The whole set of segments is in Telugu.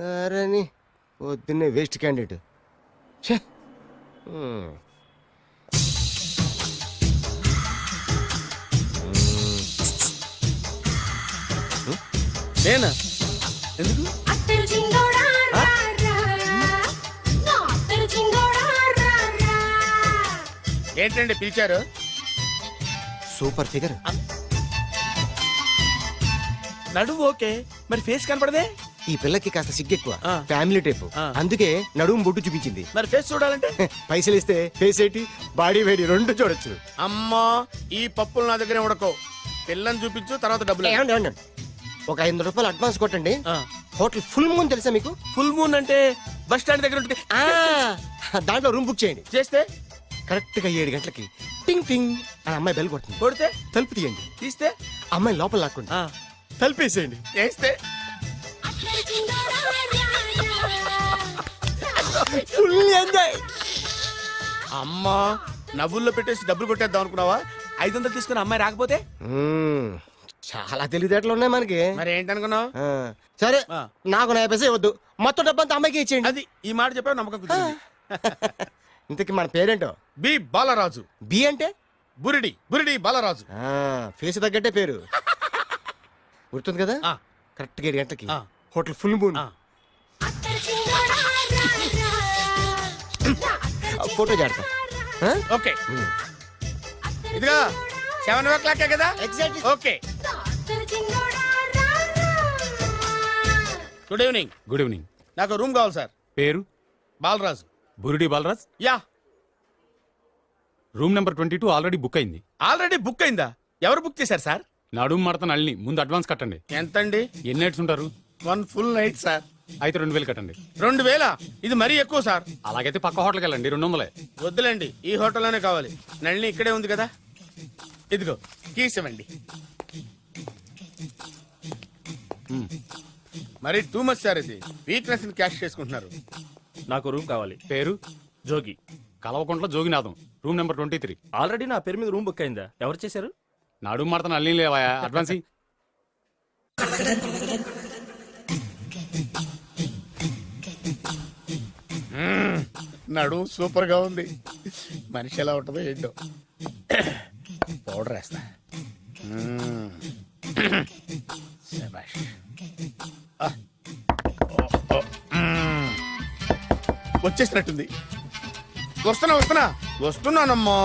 అరేని పొద్దున్నే వేస్ట్ క్యాండిడేట్. ఛే. నేనా? ఎందుకు? ఏంటండి పిలిచారు? Super figure. నడుము ఓకే, మరి ఫేస్ కనపడదే. ఈ పిల్లకి కాస్త సిగ్గెక్కువ, ఆ. Family type. ఆ. అందుకే నడుము బొట్టు చూపించింది. మరి ఫేస్ చూడాలంటే పైసలు ఇస్తే ఫేస్ ఏంటి, బాడీ వేడి రెండు చూడొచ్చు. అమ్మా, ఈ పప్పులు నా దగ్గర ఉడకో. పిల్లని చూపించు, తర్వాత డబ్బులు. ఏమండి, ఏమండి? ఒక 500 రూపాయలు అడ్వాన్స్ కొట్టండి. ఆ. హోటల్ ఫుల్ మూన్ తెలుసా మీకు? ఫుల్ మూన్ అంటే బస్ స్టాండ్ దగ్గర ఉంటుంది. ఆ, దాంట్లో రూమ్ బుక్ చేయండి. చేస్తే కరెక్ట్ గా 7 గంటలకి టింగ్ టింగ్ అని అమ్మాయి బెల్ కొడుతుంది. కొడితే తలుపు తీయండి. తీస్తే అమ్మాయి లోపల లాక్కుండి ఆ, తలుపేసేయండి. చేస్తే ఫుల్ ఎంజాయ్. అమ్మా, నవ్వుల్లో పెట్టేసి డబ్బులు కొట్టేద్దాం అనుకున్నావా? 500 తీసుకుని అమ్మాయి రాకపోతే చాలా తెలివితేటలు ఉన్నాయి మనకి. మరి ఏంటనుకున్నావు? ఆ, సరే ఆ. నాకు 50 పైసే వద్దు, మొత్తం డబ్బంతా అమ్మాయికి ఇచ్చేయండి. అది ఈ మాట చెప్పావు, నమ్మకం కుదిరింది. ఇంతకి మన పేరేంటో? బి బాలరాజు. బి అంటే బురిడి బురిడి బాలరాజు. ఫేస్ తగ్గట్టే పేరు. గుర్తుంది కదా? ఆ. కరెక్ట్ గా 7 గంటలకి ఆ. Hotel full moon. ఆ. ఫోటో చేడతా. ఓకే, ఇదిగా 7 కదా? Exactly. Okay. Good evening. Good evening. నాకు రూమ్ కావాలి సార్. పేరు? Balaraju. Burudi Balaraj. Yeah. Room number 22 already book అయింది. ఆల్రెడీ బుక్ అయిందా? ఎవరు బుక్ చేశారు సార్? నడుము మడత నల్ని. ముందు అడ్వాన్స్ కట్టండి. ఎంతండి? ఎన్ని నైట్స్ ఉంటారు? 1 ఫుల్ నైట్ సార్. అయితే 2000 కట్టండి. 2000? ఇది మరీ ఎక్కువ సార్. అలాగైతే పక్క హోటల్కి వెళ్ళండి, 200. వద్దులేండి, ఈ హోటల్లోనే కావాలి. నళిని ఇక్కడే ఉంది కదా. ఇదిగో కీస్ ఇవ్వండి. మరి టూ మచ్ సార్, ఇది వీక్నెస్ ని క్యాష్ చేసుకుంటున్నారు. నాకు రూమ్ కావాలి. పేరు? Jogi. Kalvakuntla Joginatham. Room number 23. Already నా పేరు మీద రూమ్ బుక్ అయిందా? ఎవరు చేశారు? నడుము మడత నల్ని లేవా? అడ్వాన్స్ ఇయ్యి. నడు సూపర్ గా ఉంది. మనిషి ఎలా ఉంటుందో ఏంటో. పౌడర్ వేస్తా. శభాష్. ఆ. ఓ, ఓ. వచ్చేసినట్టుంది. వస్తున్నానమ్మా.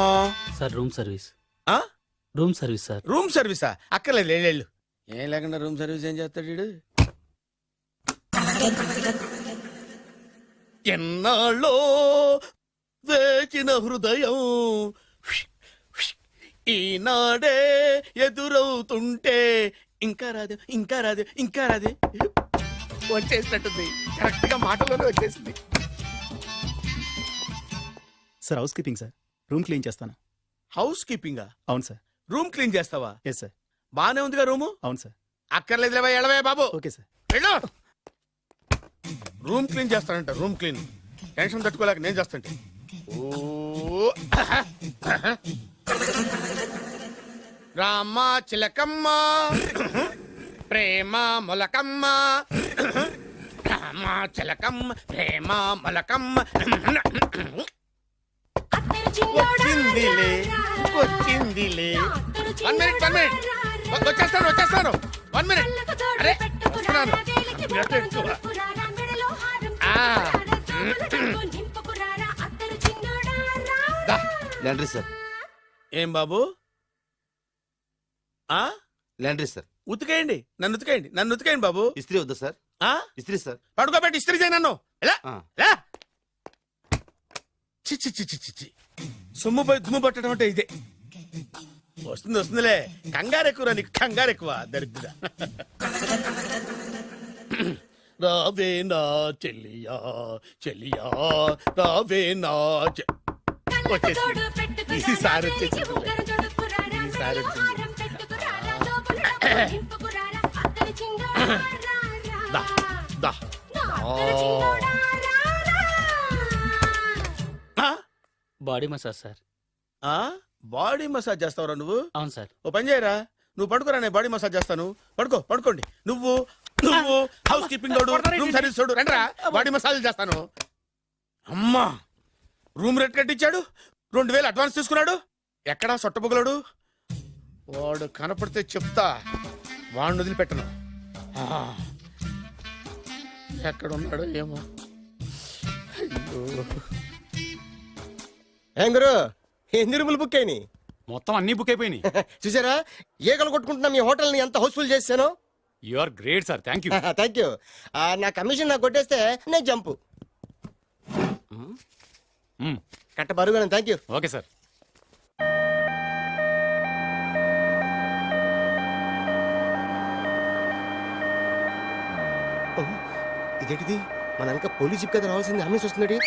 Sir room service. ఆ? Room service sir. రూమ్ సర్వీసా? అక్కర్లేదు, లేళ్ళు. ఏం లేకుండా రూమ్ సర్వీస్ ఏం చేస్తాడు వీడు? ఎన్నాళ్ళో వేచిన హృదయం ఈనాడే ఎదురవుతుంటే ఇంకా రాదు, ఇంకా రాదు, ఇంకా రాదు. వచ్చేసినట్టుంది. కరెక్ట్ గా మాటలోనే వచ్చేసింది. Sir housekeeping sir. Room clean చేస్తాను. హౌస్ కీపింగా? అవును సార్. రూమ్ క్లీన్ చేస్తావా? Yes sir. బానే ఉందిగా రూము. అవును సార్. అక్కర్లేదు, ఎడవే బాబు. Okay sir. వెళ్ళు. రూమ్ క్లీన్ చేస్తానంట. రూమ్ క్లీన్ టెన్షన్ తట్టుకోలేక నేను చేస్తాంటే. ఓ రామ చిలకమ్మ ప్రేమ మొలకమ్మ, రామ చిలకమ్మ ప్రేమ మొలకమ్మ. వచ్చిందిలే వచ్చిందిలే. 1 minute. వచ్చేస్తాను. 1 minute. అరే వస్తున్నాను. Laundry sir. ఏం బాబు? ఆ లాండ్రీ సార్. ఉతికేయండి, నన్ను ఉతికేయండి బాబు. ఇస్త్రీ వద్దా సార్? ఆ ఇస్త్రీ సార్. పడుకోబెట్టి ఇస్త్రీ చేయి నన్ను. ఎలా ఆ. ఎలా? చిచ్చి చిచ్చి చిచ్చి. సొమ్ము పోయి దుమ్ము పట్టడం అంటే ఇదే. వస్తుందిలే. కంగారు ఎక్కువ, నీకు కంగారు ఎక్కువ. దరిద్ర. రావే నా చెల్లియా చెల్లియా, రావే నా వచ్చేసి ఈసారి వచ్చేసి ఈసారి వచ్చింది. దా దా. Body massage sir. Body massage చేస్తావురా నువ్వు? అవును సార్. ఓ పని చేయరా, నువ్వు పడుకోరా నేను బాడీ మసాజ్ చేస్తాను. పడుకోండి. నువ్వు హౌస్ కీపింగ్ తోడు, రూమ్ సర్వీస్ తోడు, రండిరా బాడీ మసాజ్ చేస్తాను. అమ్మా రూమ్ రేట్ కట్టించాడు, 2000 అడ్వాన్స్ తీసుకున్నాడు. ఎక్కడా సొట్టబుగలాడు? వాడు కనపడితే చెప్తా, వాడిని వదిలిపెట్టను. ఆ, ఎక్కడున్నాడో ఏమో. అయ్యో. ఏం గురు ఎన్ని రూములు బుక్ అయినాయి? మొత్తం అన్ని బుక్ అయిపోయినాయి. చూసారా ఏగలు కొట్టుకుంటున్నా మీ హోటల్ ని ఎంత హౌస్ఫుల్ చేశాను. You are great sir, thank you. Thank you. నా కమిషన్ నాకు కొట్టేస్తే నేను జంపు కట్ట బరుగాను. Thank you. Okay sir. ఇదేంటిది మన వెనక పోలీస్ జిప్ కదా రావాల్సింది, అంబులెన్స్ వస్తుంది.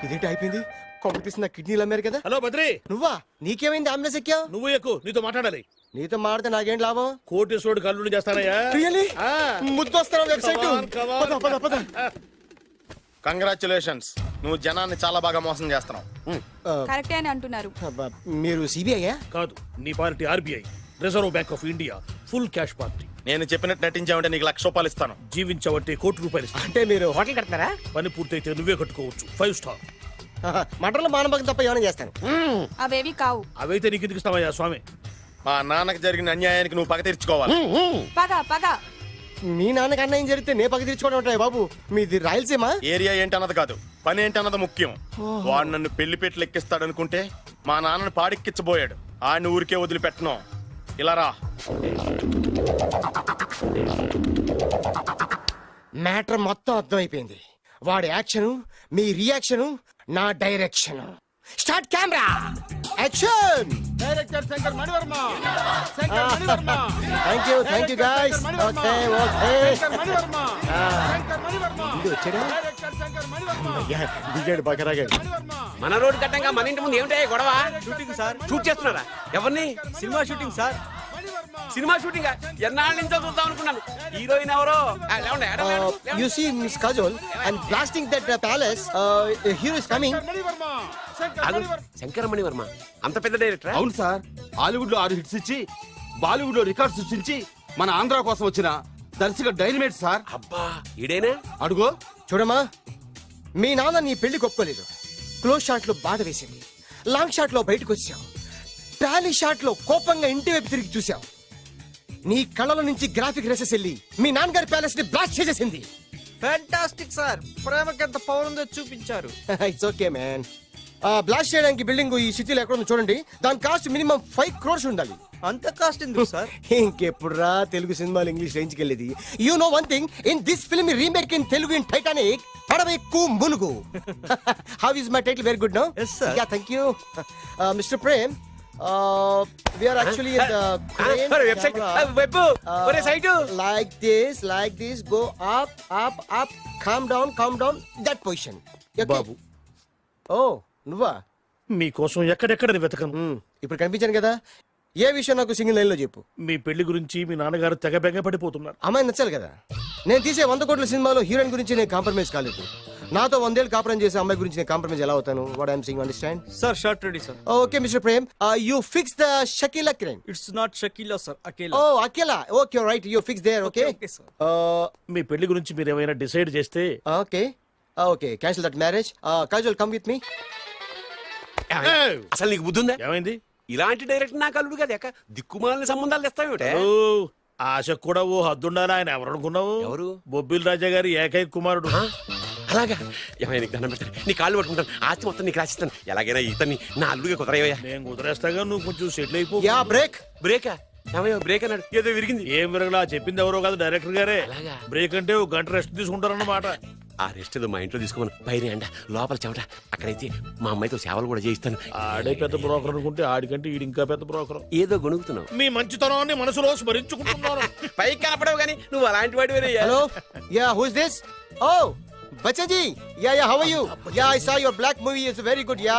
ఇదేంటి అయిపోయింది? కాంపిటీషన్ నా కిడ్నీలు అమ్మారు కదా. హలో బద్రి, నువ్వా? నీకేమైంది? అంబులెన్స్ ఎక్కావు? నువ్వు ఎక్కువ, నీతో మాట్లాడాలి. నీతో మాడితే నాకేం లాభం? కోటేశ్వరుడు కల్లుడు చేస్తానయ్యా. రియల్లీ? ముద్దు వస్తాను వెబ్సైట్. కంగ్రాచులేషన్స్, నువ్వు జనాన్ని చాలా బాగా మోసం చేస్తున్నావు. కరెక్టే అని అంటున్నారు. మీరు సిబిఐయా? కాదు, నీ party RBI, reserve bank of India, full cash party. నేను చెప్పినట్టు నటించావంటే నీకు ₹1,00,000 ఇస్తాను. జీవించవంటే ₹1,00,00,000 ఇస్తాను. అంటే మీరు హోటల్ కడతారా? పని పూర్తయితే నువ్వే కట్టుకోవచ్చు 5 స్టార్. మటన్లో మానభంగం తప్ప ఏమైనా చేస్తాను. అవేవి కావు. అవైతే నీకు ఎందుకు ఇస్తావయ్యా స్వామి? మా నాన్నకి జరిగిన అన్యాయానికి నువ్వు పగ తీర్చుకోవాలి. పగ మీ నాన్నకి అన్యాయం జరిగితే నే పక్క తీర్చుకోవడం ఉంటాయి బాబు. మీది రాయలసీమ. ఏరియా ఏంటన్నది కాదు, పని ఏంటన్నది ముఖ్యం. వాడు నన్ను పెళ్లిపేటలు ఎక్కిస్తాడనుకుంటే మా నాన్నని పాడెక్కించబోయాడు. ఆయన ఊరికే వదిలిపెట్టను. ఇలా రా. మ్యాటర్ మొత్తం అర్థమైపోయింది. వాడి యాక్షన్, మీ రియాక్షన్, నా direction. Start camera action. Director Shankar Mani Varma. Thank you guys. Okay ఇది వచ్చాడు. దిగాడు బకరాగాడు. మన రోడ్డు కట్టంగా మన ఇంటి ముందు ఏమిటాయి గొడవ? Shooting sir. షూట్ చేస్తున్నారా? ఎవరిని? Cinema shooting sir. Cinema shooting ఎన్నాళ్ళ నుంచో చూద్దాం అనుకున్నాను. హీరోయిన్ ఎవరో? You see Miss Kajol, I'm blasting that palace. Hero is coming. Shankara Mani Varma అంత పెద్ద డైరెక్టర్? అవును సార్, హాలీవుడ్ లో 6 హిట్స్ ఇచ్చి బాలీవుడ్ లో రికార్డ్ సృష్టించి మన ఆంధ్ర కోసం వచ్చిన దర్శక డైనమేట్ సార్. అబ్బా ఈడేనా? అడుగో. చూడమ్మా, మీ నాన్న నీ పెళ్లి ఒప్పుకోలేదు. క్లోజ్ షాట్ లో బాధ వేసింది, లాంగ్ షాట్ లో బయటకు వచ్చావు, టాలీ షాట్ లో కోపంగా ఇంటి వైపు తిరిగి చూసావు. నీ కళ్ళలో నుంచి గ్రాఫిక్ రెసెస్ వెళ్ళి మీ నాన్నగారి ప్యాలెస్ ని బ్లాస్ట్ చేసేసింది. ఫ్యాంటాస్టిక్ సార్, ప్రేమకి ఎంత పవర్ ఉందో చూపించారు. It's okay man. బ్లాస్ట్ చేయడానికి బిల్డింగ్ ఈ సిటీలో ఎక్కడ ఉందో చూడండి. దాని కాస్ట్ మినిమం 5 crores ఉండాలి. అంత కాస్ట్ ఎందుకు సార్? ఇంకెప్పుడురా తెలుగు సినిమాలు ఇంగ్లీష్ రేంజ్ కి వెళ్ళేది. You know one thing, in this film remake in Telugu in Titanic, పడవెక్కు మునుగు. How is my title? Very good no? Yes, sir. Yeah, thank you. Mister Prem, we are actually at the crane website camera. Web ఒరే site like this, go up, calm down, that position. Okay? బాబు, Oh, నువ్వా? మీకోసం ఎక్కడెక్కడ వెతకను. ఇప్పుడు కనిపించాను కదా. ఏ విషయం నాకు సింగిల్ లైన్ లో చెప్పు. మీ పెళ్లి గురించి మీ నాన్నగారు తెగ బెగ పడిపోతున్నారు. అమ్మాయి నచ్చాలి కదా. నేను తీసే 100 కోట్ల సినిమాలో హీరోయిన్ గురించి నేను కాంప్రమైజ్ కాలేదు. నాతో 100 ఏళ్ళు కాపురం చేసే అమ్మాయి గురించి నేను కాంప్రమైజ్ ఎలా అవుతాను? What I'm saying, understand? Sir shot ready sir. Okay mister Prem, you fix the Shakeela crane. It's not Shakeela sir, Akela. Oh Akela. Okay right, you fix there. Okay Okay, sir. మీ పెళ్లి గురించి మీరు ఏమైనా డిసైడ్ చేస్తే okay cancel that marriage. Kajal come with me. అసలు నీకు బుద్ధి ఉందా? ఏమైంది? ఇలాంటి డైరెక్టర్ నాకు అల్లుడు కదా, దిక్కుమాలిన సంబంధాలు తెస్తావేమిటే? ఓ, ఆశ కూడా ఓ హద్దుండాలి. ఆయన ఎవరు అనుకున్నావు? ఎవరు? బొబ్బిల్ రాజా గారి ఏకైక కుమారుడు. అలాగా? ఏమైనా నీకు దండం పెడతాను, నీ కాళ్ళు పట్టుకుంటాను, ఆస్తి మొత్తం నీకు రాసిస్తాను. ఎలాగైనా ఇతన్ని నా అల్లుడిగా కుదరయ్యా. నేను కుదిరేస్తాగా, నువ్వు కొంచెం సెటిల్ అయిపో. Yeah break. బ్రేకా? ఏమయ్యో బ్రేక్ అన్నాడు, ఏదో విరిగింది. ఏం విరగలా? చెప్పింది ఎవరో కాదు, డైరెక్టర్ గారే. అలాగా? బ్రేక్ అంటే 1 గంట రెస్ట్ తీసుకుంటారన్నమాట. ఆ రెస్ట్ ఏదో మా ఇంట్లో తీసుకోమను. బయట అంట, లోపల చెమట. అక్కడైతే మా అమ్మాయితో సేవలు కూడా చేయిస్తాను. ఆడే పెద్ద బ్రోకర్ అనుకుంటే ఆడికంటే ఈడు ఇంకా పెద్ద బ్రోకర్. ఏదో గొణుగుతున్నావు. మీ మంచితనాన్ని మనసులో స్మరించుకుంటున్నాను. పైకి కనపడవు కానీ నువ్వు అలాంటి వాడి. Hello, yeah, who is this? Oh బచ్చజీ, yeah, how are you? Yeah, I saw your black movie is very good. Yeah,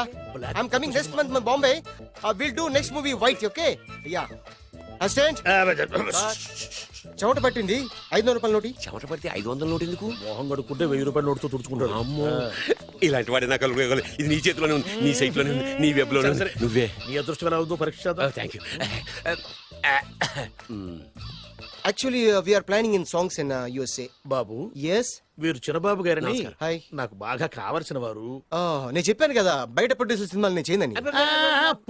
I am coming next month Bombay. Will do next movie white. Okay, yeah, assistant. చెమట పట్టింది 500 రూపాయల నోటి. చెమట పడితే 500 నోటు ఎందుకు? మొహం కడుక్కుంటే 1000 రూపాయల నోటుతో తుడుచుకుంటాడు. అమ్మో ఇలాంటి వాడి నాకు ఇది నీ చేతిలోనే ఉంది, నీ సైట్ లోనే ఉంది, నీ వెబ్ లోనే ఉంది. నువ్వే నీ అదృష్టం ఎలా ఉందో పరీక్ష చేద్దాం. Thank you. Actually we're planning in songs in USA. Babu S. వీరు చిన్నబాబు గారని హాయ్. నాకు బాగా కావలసిన వారు. నేను చెప్పాను కదా బయట ప్రొడ్యూసర్ సినిమాలు నేను చేయదని.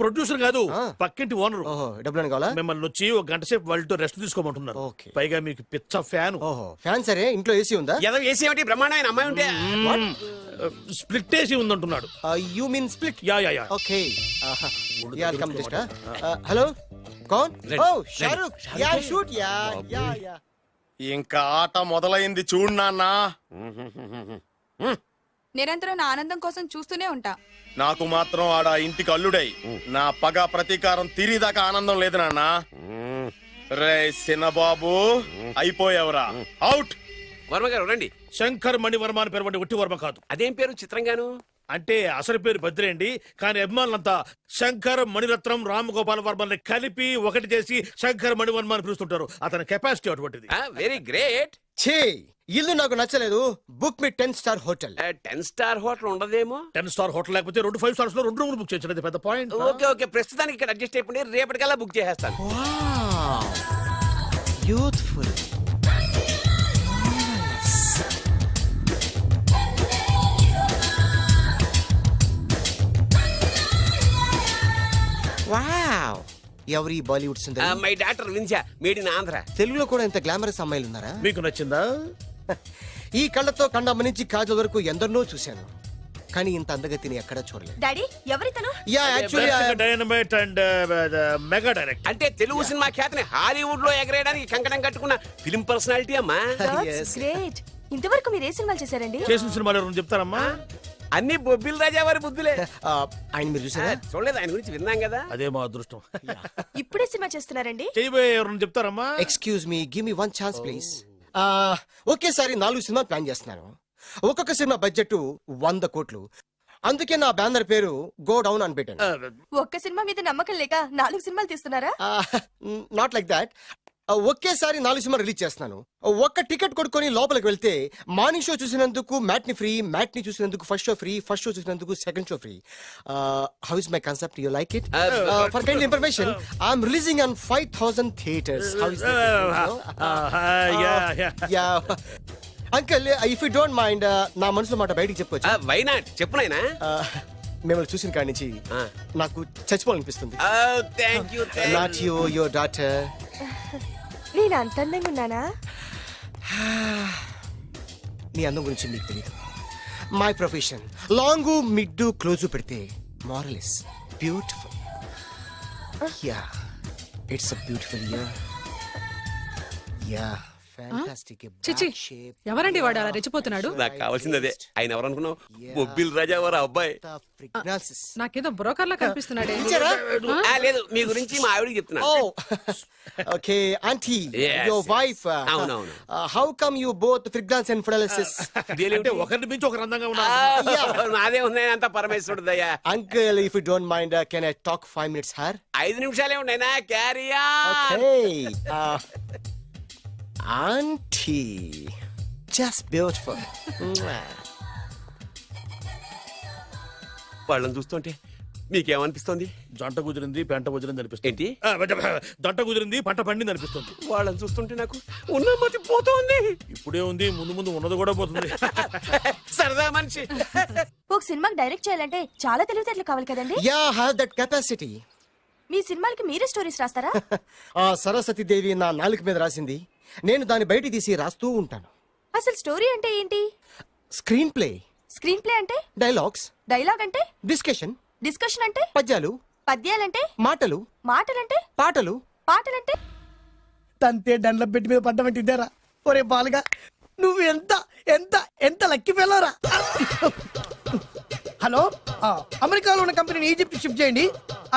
ప్రొడ్యూసర్ కాదు, ఆ. పక్కింటి ఓనరు. ఓహో డబ్బులు కావాలా? మిమ్మల్ని వచ్చి ఒక గంట సేపు వాళ్ళతో రెస్ట్ తీసుకోమంటున్నారు. ఓకే. పైగా మీకు పిచ్చ ఫ్యాన్. ఓహో ఫ్యాన్ సరే, ఇంట్లో ఏసీ ఉందా? ఏదో వేసి ఏమిటి బ్రహ్మాండమైన అమ్మాయి ఉంటే స్ప్లిట్ వేసి ఉందంటున్నాడు. You mean split? Yeah yeah yeah. Okay. Yeah come just. Hello కౌన్? Ready. Oh Shahrukh. Yeah shoot. Yeah yeah yeah. ఇంకా ఆట మొదలైంది చూడు నాన్న. నిరంతరం నా ఆనందం కోసం చూస్తూనే ఉంటా. నాకు మాత్రం ఆడ ఇంటికి అల్లుడై నా పగ ప్రతీకారం తీరిదాకా ఆనందం లేదు నాన్న. రే సిన్నబాబు అయిపోయావురా, అవుట్. వర్మ గారు రండి. శంకర్ మణివర్మ అని పేరు వంటి ఒట్టి వర్మ కాదు. అదేం పేరు చిత్రంగాను? అంటే అసలు పేరు బద్రేండి, కానీ అభిమానులంతా శంకర్ మణిరత్నం రామగోపాల్ వర్మని కలిపి ఒకటి చేసి శంకర్ మణివర్మ అని పిలుస్తుంటారు. అతని కెపాసిటీ అటువంటిది. Very great. ఛీ ఇల్లు నాకు నచ్చలేదు. బుక్ మీ 10 స్టార్ హోటల్. 10 స్టార్ హోటల్ ఉండదేమో. 10 స్టార్ హోటల్ లేకపోతే 2 5 స్టార్స్ లో 2 రూములు బుక్ చేయొచ్చు. పెద్ద పాయింట్. ఓకే ఓకే, ప్రస్తుతానికి ఇక్కడ అడ్జస్ట్ అయిపోయి రేపటికల్లా బుక్ చేసేస్తాను. యూత్ఫుల్. వావ్. ఎవరి బాలీవుడ్ సుందరి? మై డాక్టర్ విన్సా, మేడ్ ఇన్ ఆంధ్ర. తెలుగులో కూడా ఇంత గ్లామరస్ అమ్మాయిలు ఉన్నారా? మీకు నచ్చిందా? ఈ కళ్ళతో కండమ్మ నుంచి కాజల్ వరకు ఎందరినో చూశాను, కానీ ఇంత అందగతిని ఎక్కడా చూడలేదు. డాడీ ఎవరితను? Yeah actually dynamite and mega direct. అంటే తెలుగు సినిమా ఖ్యాతిని హాలీవుడ్ లో ఎగరేయడానికి కంకణం కట్టుకున్న ఫిలిం పర్సనాలిటీ అమ్మా. గ్రేట్. ఇంతవరకు మీరు ఏ సినిమాలు చేశారండి? చేసిన సినిమాలు ఎవరు చెప్తారమ్మా? అన్ని బొబ్బిల్ రాజా వారి బుద్ధులే. ఆయన మీరు చూసారా? చూడలేదు, ఆయన గురించి విన్నాం కదా. అదే మా అదృష్టం. ఇప్పుడే సినిమా చేస్తున్నారండి? చేయబోయే ఎవరు చెప్తారమ్మా? Excuse me, give me 1 chance please. ఒకేసారి 4 సినిమాలు ప్లాన్ చేస్తున్నాను. ఒక్కొక్క సినిమా బడ్జెట్ 100 కోట్లు. అందుకే నా బ్యానర్ పేరు గో డౌన్ అని పెట్టాను. ఒక్క సినిమా మీద నమ్మకం లేక 4 సినిమాలు తీస్తున్నారా? Not like that. ఒకేసారి 4 సినిమాలు రిలీజ్ చేస్తున్నాను. ఒక్క టికెట్ కొనుక్కొని లోపలికి వెళ్తే మార్నింగ్ షో చూసినందుకు మ్యాట్ని ఫ్రీ, మ్యాట్ని చూసినందుకు first show free, first show చూసినందుకు second show free. How is my concept? You like it? For kind information, I'm releasing on 5000 theatres. How is yeah uncle, if you don't mind నా మనసులో మాట బయటికి చెప్పొచ్చు? వై నాట్, చెప్పు నాయనా. మిమ్మల్ని చూసిన కాడి నుంచి నాకు చచ్చిపోవాలనిపిస్తుంది. Thank you. Not you, your daughter. నేను అంత అందంగా ఉన్నానా? నీ అందం గురించి మీకు తెలియదు. My profession long mid close పెడితే moral is beautiful. Yeah it's a beautiful year. Yeah fantastic. చిచి, ఎవరండి వాడు అలా రెచ్చిపోతున్నాడు? నాకు కావాల్సింది అదే. ఆయన ఎవరు అనుకున్నావు? బొబ్బిల్ రాజా వారు అబ్బాయి. నాకేదో బ్రోకర్ లా కనిపిస్తున్నాడే. లేదు, మీ గురించి మా ఆవిడకి చెప్తున్నా. Okay aunty, Yes, your wife. అవునవును. How come you both fragrance and fidelities? అంటే ఒకరిని మించి ఒకరు అందంగా ఉన్నారు. నాదే ఉన్నాయి అంత పరమేశ్వరుడు దయ్యా. Uncle, if you don't mind, can I talk 5 minutes her? 5 నిమిషాలే ఉన్నాయినా, క్యారియా. Okay. Auntie, just beautiful. వాళ్ళని చూస్తుంటే మీకేమనిపిస్తుంది? జంట కుదిరింది, పెంట కుదిరింది అనిపిస్తుంది. ఏంటి? జంట కుదిరింది, పంట పండింది అనిపిస్తుంది. వాళ్ళని చూస్తుంటే నాకు ఉన్న మతి పోతుంది. ఇప్పుడే ఉంది, ముందు ముందు ఉన్నది కూడా పోతుంది. సరదా మనిషి. ఒక సినిమాకి డైరెక్ట్ చేయాలంటే చాలా తెలివితేటలు కావాలి కదండి? Yeah, have that capacity. మీ సినిమాలకి మీరే స్టోరీస్ రాస్తారా? ఆ సరస్వతి దేవి నా నాలుక మీద రాసింది, నేను దాన్ని బయట తీసి రాస్తూ ఉంటాను. అసలు స్టోరీ అంటే ఏంటి? Screen play. స్క్రీన్ ప్లే అంటే? డైలాగ్స్. డైలాగ్ అంటే? డిస్కషన్. డిస్కషన్ అంటే? పద్యాలు. పద్యాలంటే? మాటలు. మాటలంటే? పాటలు. పాటలంటే? తంతే దండ్ల పెట్టి మీద పడ్డమంటే ఇదేరా? ఒరే బాలుగా, నువ్వు ఎంత ఎంత ఎంత లక్కీ ఫెలోరా. హలో, అమెరికాలో ఉన్న కంపెనీని ఈజిప్ట్ షిఫ్ట్ చేయండి,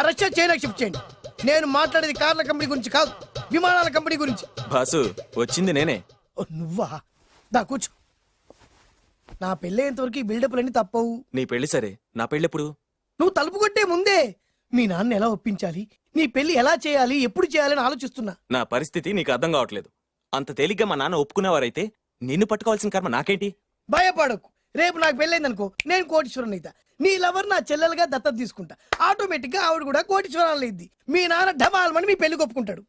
రష్యా చైనాకి షిఫ్ట్ చేయండి. నేను మాట్లాడేది కార్ల కంపెనీ గురించి కాదు, విమానాల కంపెనీ గురించి. బాసు వచ్చింది నేనే. నువ్వా? దా కూర్చో. నా పెళ్ళేంతవరకు ఈ బిల్డప్లన్నీ తప్పవు. నీ పెళ్లి సరే, నా పెళ్ళెప్పుడు? నువ్వు తలుపు కొట్టే ముందే మీ నాన్న ఎలా ఒప్పించాలి, నీ పెళ్లి ఎలా చేయాలి, ఎప్పుడు చేయాలని ఆలోచిస్తున్నా. నా పరిస్థితి నీకు అర్థం కావట్లేదు. అంత తేలిగ్గా మా నాన్న ఒప్పుకునేవారైతే నిన్ను పట్టుకోవాల్సిన కర్మ నాకేంటి? భయపడకు, రేపు నాకు పెళ్ళైందనుకో నేను కోటీశ్వరుని అయితా. నీ లవర్ నా చెల్లెలుగా దత్తత తీసుకుంటా. ఆటోమేటిక్ గా ఆవిడ కూడా కోటీశ్వరాలు అయింది. మీ నాన్న ఢమాల్మని మీ పెళ్లి ఒప్పుకుంటాడు.